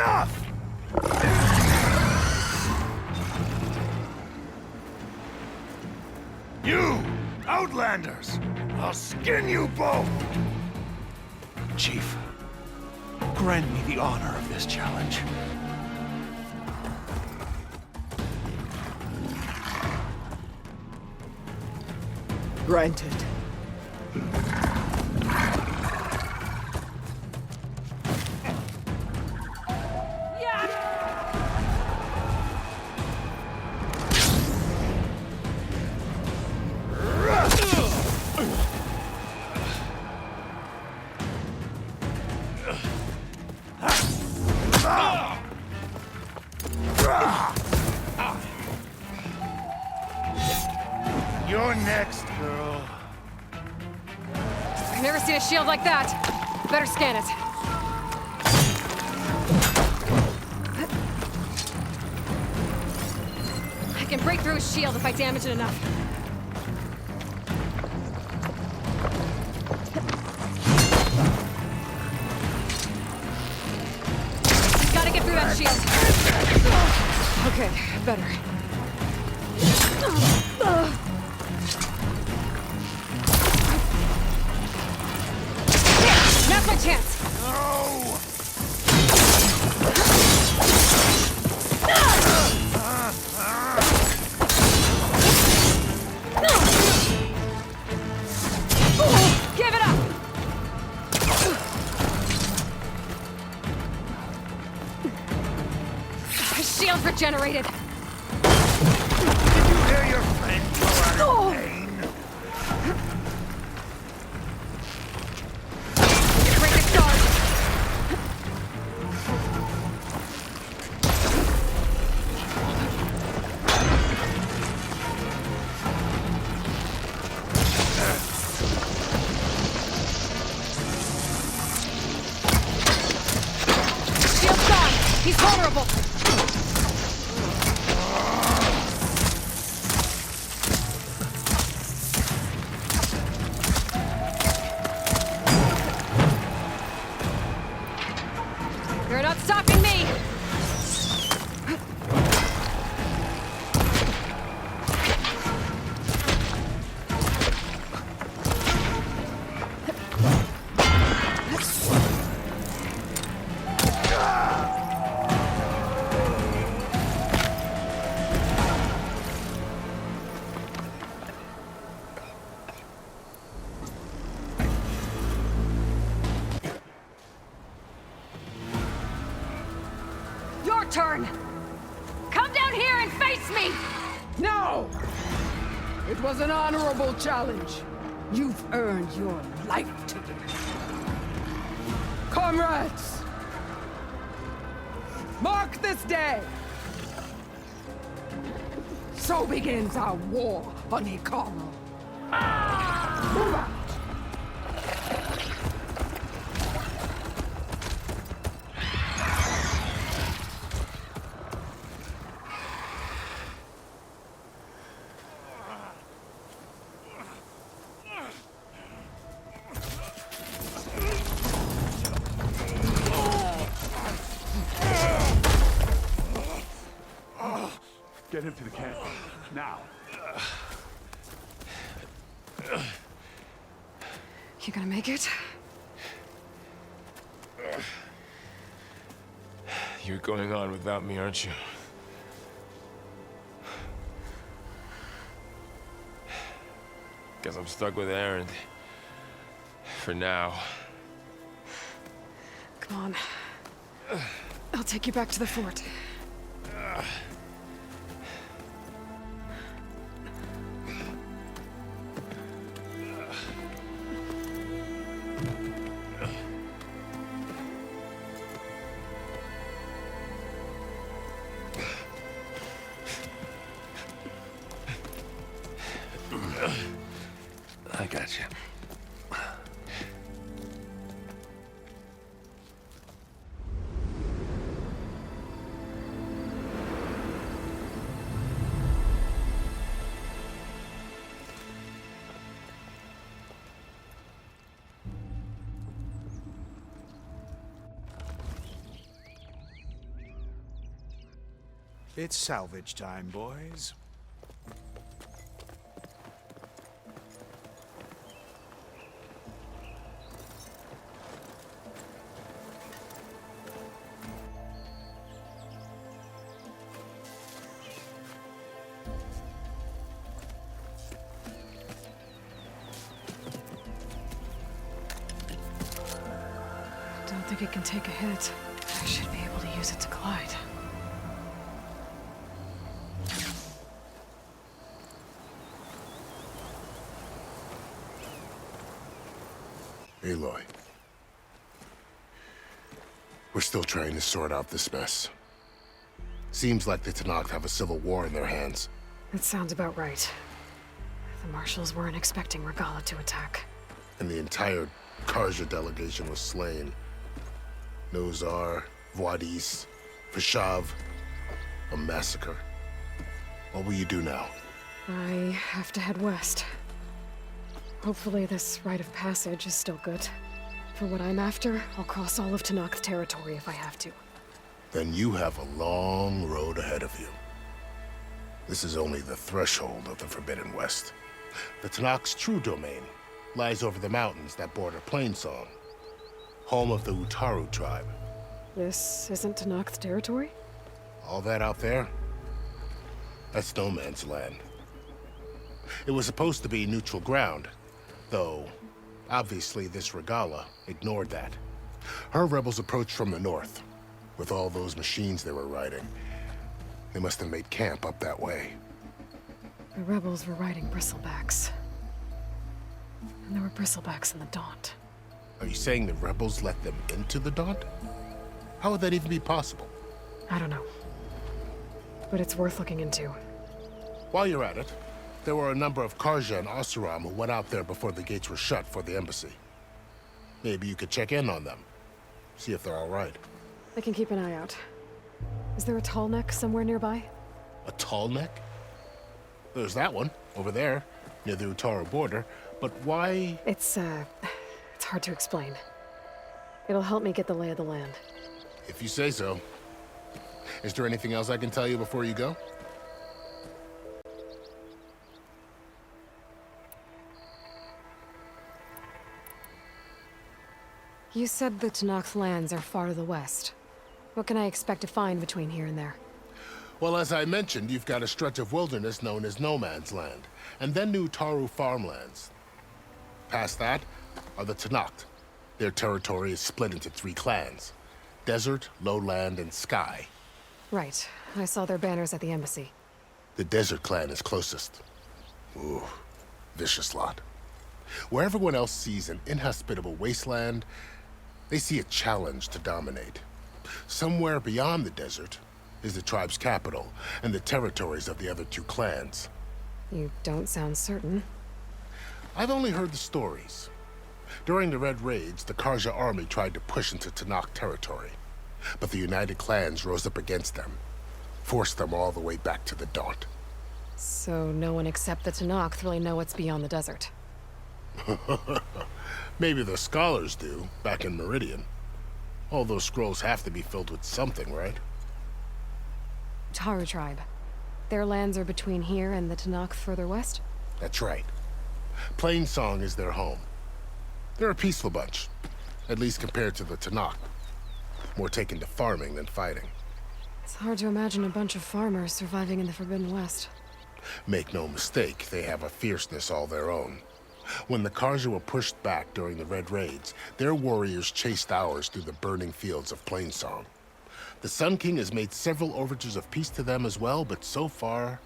enough! You, Outlanders! I'll skin you both! Chief, grant me the honor of this challenge. Granted. You're next, girl. I've never seen a shield like that. Better scan it. I can break through his shield if I damage it enough. Gotta get through that shield. Okay, better. Now's my chance. No! Give it up! His shield's regenerated. Did you hear your friend go out in pain? Break the guard. Shield's gone. He's vulnerable. You're not stopping me! Your turn! Come down here and face me! No! It was an honorable challenge. You've earned your life ticket. Comrades! Mark this day! So begins our war on Hikaru. Move out! Get him to the camp. Now. You gonna make it? You're going on without me, aren't you? Guess I'm stuck with Aaron. For now. Come on. I'll take you back to the fort. I got you. It's salvage time, boys. Don't think it can take a hit. I should be able to use it to glide. Aloy. We're still trying to sort out this mess. Seems like the Tenakth have a civil war in their hands. That sounds about right. The Marshals weren't expecting Regella to attack. And the entire Karja delegation was slain. Nozar, Voidis, Vishav. A massacre. What will you do now? I have to head west. Hopefully this rite of passage is still good. For what I'm after, I'll cross all of Tenakth territory if I have to. Then you have a long road ahead of you. This is only the threshold of the Forbidden West. The Tenakth's true domain lies over the mountains that border Plainsong, home of the Utaru tribe. This isn't Tenakth territory? All that out there? That's no man's land. It was supposed to be neutral ground, though obviously this Regella ignored that. Her rebels approached from the north, with all those machines they were riding. They must have made camp up that way. The rebels were riding bristlebacks. And there were bristlebacks in the Daunt. Are you saying the rebels let them into the Daunt? How would that even be possible? I don't know. But it's worth looking into. While you're at it, there were a number of Karja and Oseram who went out there before the gates were shut for the embassy. Maybe you could check in on them. See if they're all right. I can keep an eye out. Is there a tall neck somewhere nearby? A tall neck? There's that one, over there, near the Utaru border. But why? It's hard to explain. It'll help me get the lay of the land. If you say so. Is there anything else I can tell you before you go? You said the Tenakth lands are far to the west. What can I expect to find between here and there? Well, as I mentioned, you've got a stretch of wilderness known as No Man's Land, and then New Utaru farmlands. Past that are the Tenakth. Their territory is split into 3 clans: Desert, Lowland, and Sky. Right. I saw their banners at the embassy. The Desert clan is closest. Ooh, vicious lot. Where everyone else sees an inhospitable wasteland, they see a challenge to dominate. Somewhere beyond the desert is the tribe's capital and the territories of the other 2 clans. You don't sound certain. I've only heard the stories. During the Red Raids, the Karja army tried to push into Tenakth territory, but the United Clans rose up against them, forced them all the way back to the Daunt. So no one except the Tenakth really know what's beyond the desert. Maybe the scholars do, back in Meridian. All those scrolls have to be filled with something, right? Utaru tribe. Their lands are between here and the Tenakth further west? That's right. Plainsong is their home. They're a peaceful bunch, at least compared to the Tenakth. More taken to farming than fighting. It's hard to imagine a bunch of farmers surviving in the Forbidden West. Make no mistake, they have a fierceness all their own. When the Karja were pushed back during the Red Raids, their warriors chased ours through the burning fields of Plainsong. The Sun King has made several overtures of peace to them as well, but so far,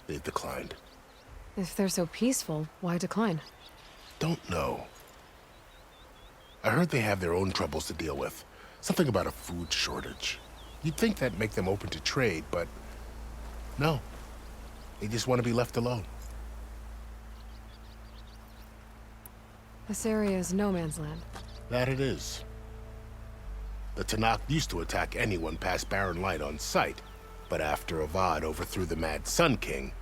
they've declined. If they're so peaceful, why decline? Don't know. I heard they have their own troubles to deal with. Something about a food shortage. You'd think that'd make them open to trade, but no. They just want to be left alone. This area is no man's land. That it is. The Tenakth used to attack anyone past Barren Light on sight, but after Avad overthrew the Mad Sun King,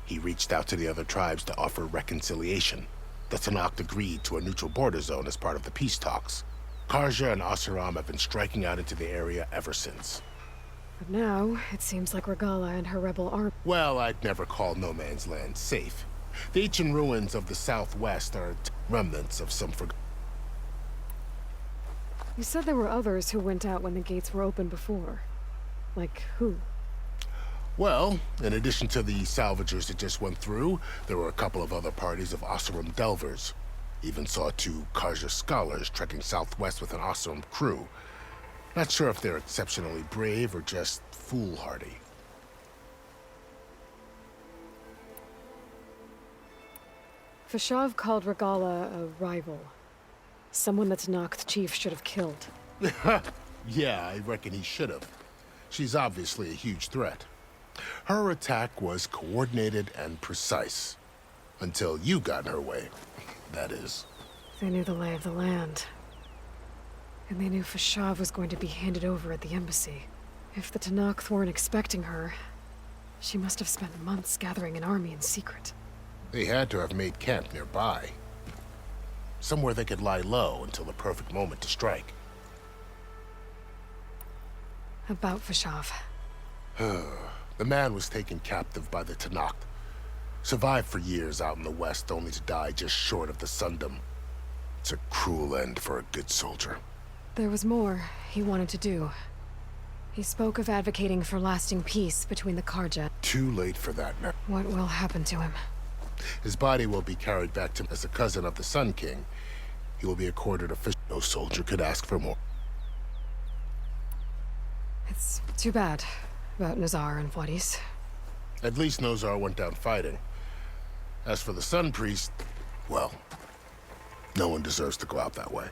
he reached out to the other tribes to offer reconciliation. The Tenakth agreed to a neutral border zone as part of the peace talks. Karja and Oseram have been striking out into the area ever since. But now, it seems like Regella and her rebel army. Well, I'd never call No Man's Land safe. The ancient ruins of the southwest are remnants of some forgotten. You said there were others who went out when the gates were open before. Like who? Well, in addition to the salvagers that just went through, there were a couple of other parties of Oseram delvers. Even saw 2 Karja scholars trekking southwest with an Oseram crew. Not sure if they're exceptionally brave or just foolhardy. Fashav called Regalla a rival. Someone that Noct Chief should have killed. Yeah, I reckon he should have. She's obviously a huge threat. Her attack was coordinated and precise. Until you got in her way, that is. They knew the lay of the land. And they knew Fashav was going to be handed over at the embassy. If the Tenakth weren't expecting her, she must have spent months gathering an army in secret. They had to have made camp nearby. Somewhere they could lie low until the perfect moment to strike. About Fashav. The man was taken captive by the Tenakth. Survived for years out in the west, only to die just short of the Sundom. It's a cruel end for a good soldier. There was more he wanted to do. He spoke of advocating for lasting peace between the Karja. Too late for that now. What will happen to him? His body will be carried back to him as a cousin of the Sun King. He will be accorded a fish. No soldier could ask for more. It's too bad about Nazar and Wadis. At least Nozar went down fighting. As for the Sun Priest, well, no one deserves to go out that way.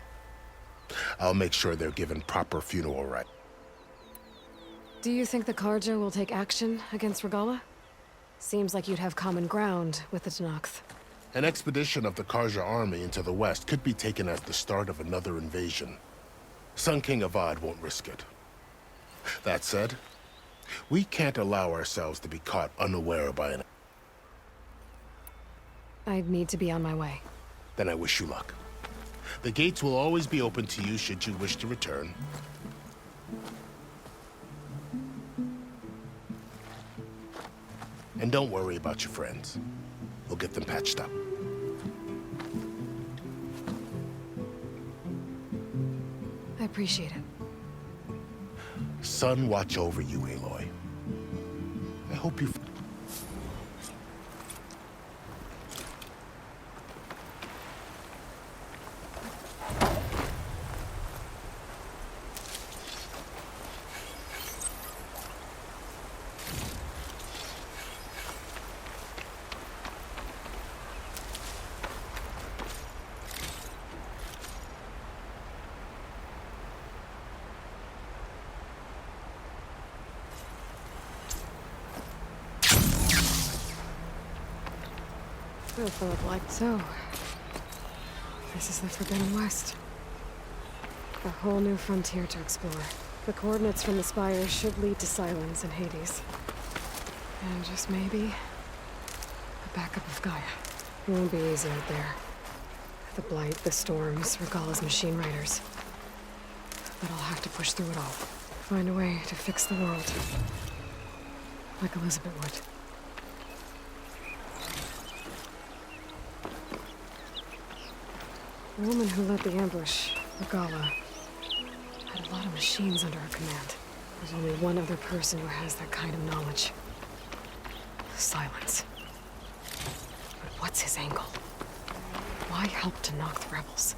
I'll make sure they're given proper funeral rites. Do you think the Karja will take action against Regalla? Seems like you'd have common ground with the Tenakth. An expedition of the Karja army into the west could be taken as the start of another invasion. Sun King Avad won't risk it. That said, we can't allow ourselves to be caught unaware by an... I'd need to be on my way. Then I wish you luck. The gates will always be open to you should you wish to return. And don't worry about your friends. We'll get them patched up. I appreciate it. Sun watch over you, Aloy. I hope you... So, this is the Forbidden West. A whole new frontier to explore. The coordinates from the spires should lead to Silence and Hades. And just maybe, a backup of Gaia. It won't be easy out there. The Blight, the Storms, Regalla's machine riders. But I'll have to push through it all. Find a way to fix the world. Like Elizabeth would. The woman who led the ambush, Regalla, had a lot of machines under her command. There's only one other person who has that kind of knowledge. Silence. But what's his angle? Why help to knock the rebels?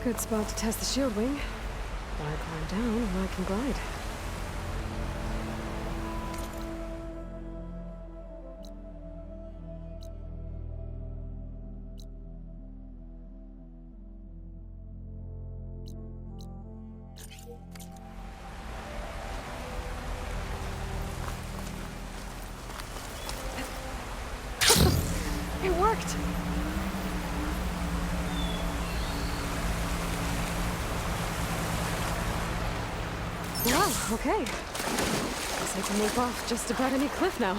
Good spot to test the shield wing. Why climb down when I can glide? It worked! Wow, okay. Guess I can leap off just about any cliff now.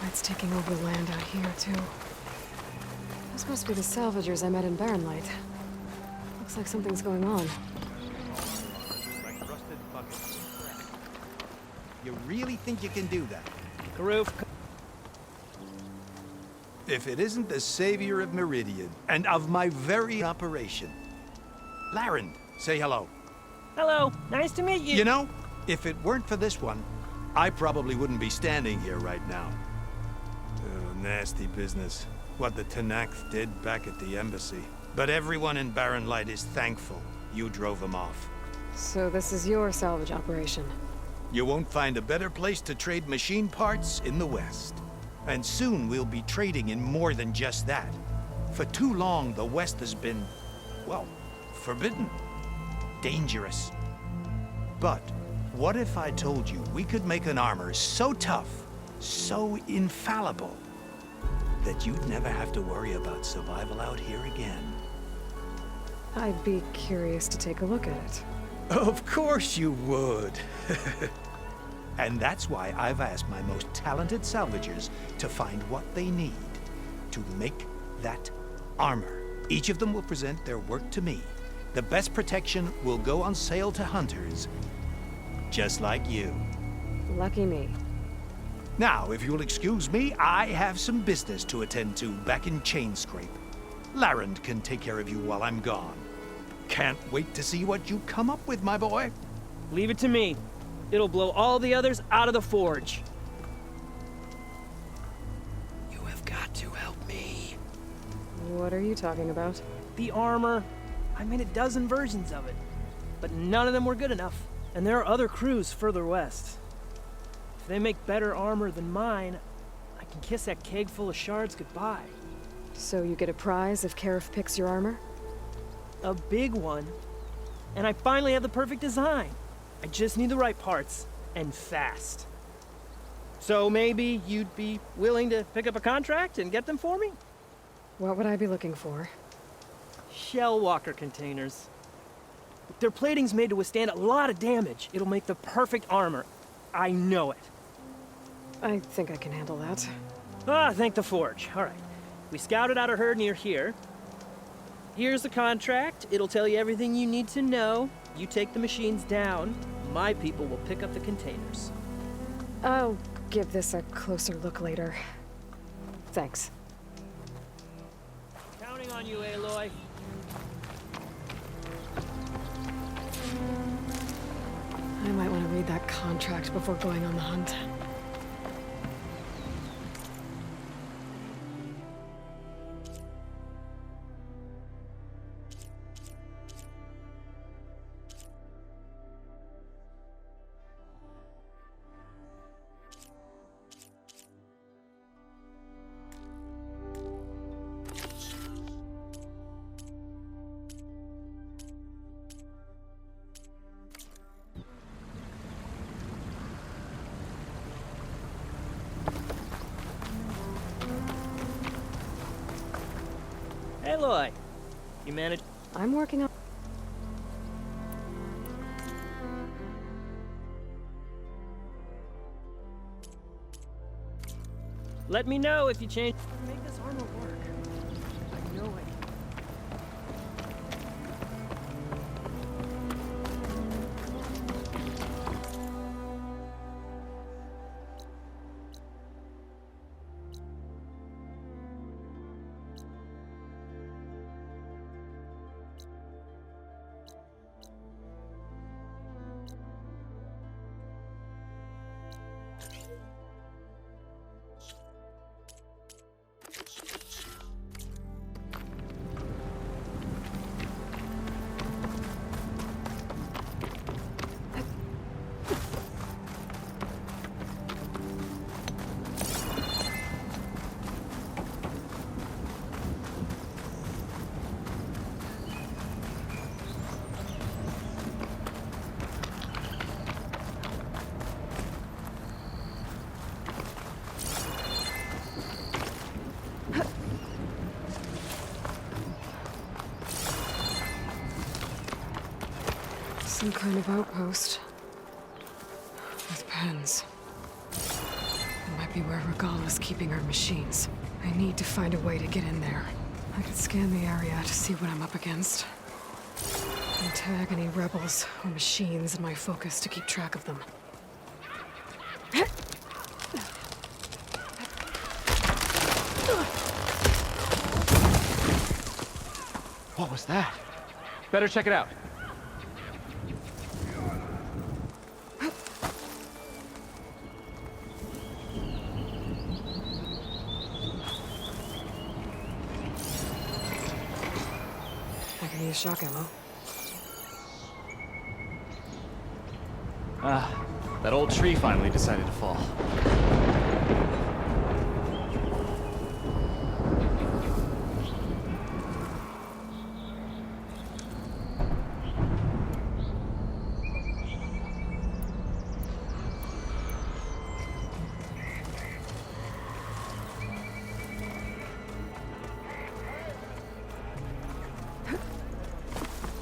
Light's taking over land out here, too. Those must be the salvagers I met in Barren Light. Looks like something's going on. Like rusted buckets. You really think you can do that? Karoof. If it isn't the savior of Meridian, and of my very operation. Laren, say hello. Hello, nice to meet you. You know, if it weren't for this one, I probably wouldn't be standing here right now. Oh, nasty business. What the Tenakth did back at the embassy. But everyone in Barren Light is thankful you drove them off. So this is your salvage operation? You won't find a better place to trade machine parts in the West. And soon we'll be trading in more than just that. For too long, the West has been, well, forbidden. Dangerous. But what if I told you we could make an armor so tough, so infallible, that you'd never have to worry about survival out here again? I'd be curious to take a look at it. Of course you would. And that's why I've asked my most talented salvagers to find what they need to make that armor. Each of them will present their work to me. The best protection will go on sale to hunters, just like you. Lucky me. Now, if you'll excuse me, I have some business to attend to back in Chainscrape. Laren can take care of you while I'm gone. Can't wait to see what you come up with, my boy. Leave it to me. It'll blow all the others out of the forge. You have got to help me. What are you talking about? The armor. I made a dozen versions of it, but none of them were good enough. And there are other crews further west. If they make better armor than mine, I can kiss that keg full of shards goodbye. So you get a prize if Karif picks your armor? A big one. And I finally have the perfect design. I just need the right parts, and fast. So maybe you'd be willing to pick up a contract and get them for me? What would I be looking for? Shell walker containers. Their plating's made to withstand a lot of damage. It'll make the perfect armor. I know it. I think I can handle that. Ah, thank the forge. All right. We scouted out a herd near here. Here's the contract. It'll tell you everything you need to know. You take the machines down. My people will pick up the containers. I'll give this a closer look later. Thanks. Counting on you, Aloy. I might want to read that contract before going on the hunt. Aloy, you managed. I'm working on... Let me know if you change. Make this armor work. I know I can. Some kind of outpost. With pens. It might be where Regalla's keeping her machines. I need to find a way to get in there. I could scan the area to see what I'm up against. And tag any rebels or machines in my focus to keep track of them. What was that? Better check it out. I can use shock ammo. Ah, that old tree finally decided to fall.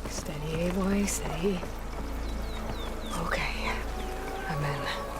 Steady, boy, steady. Okay, I'm in.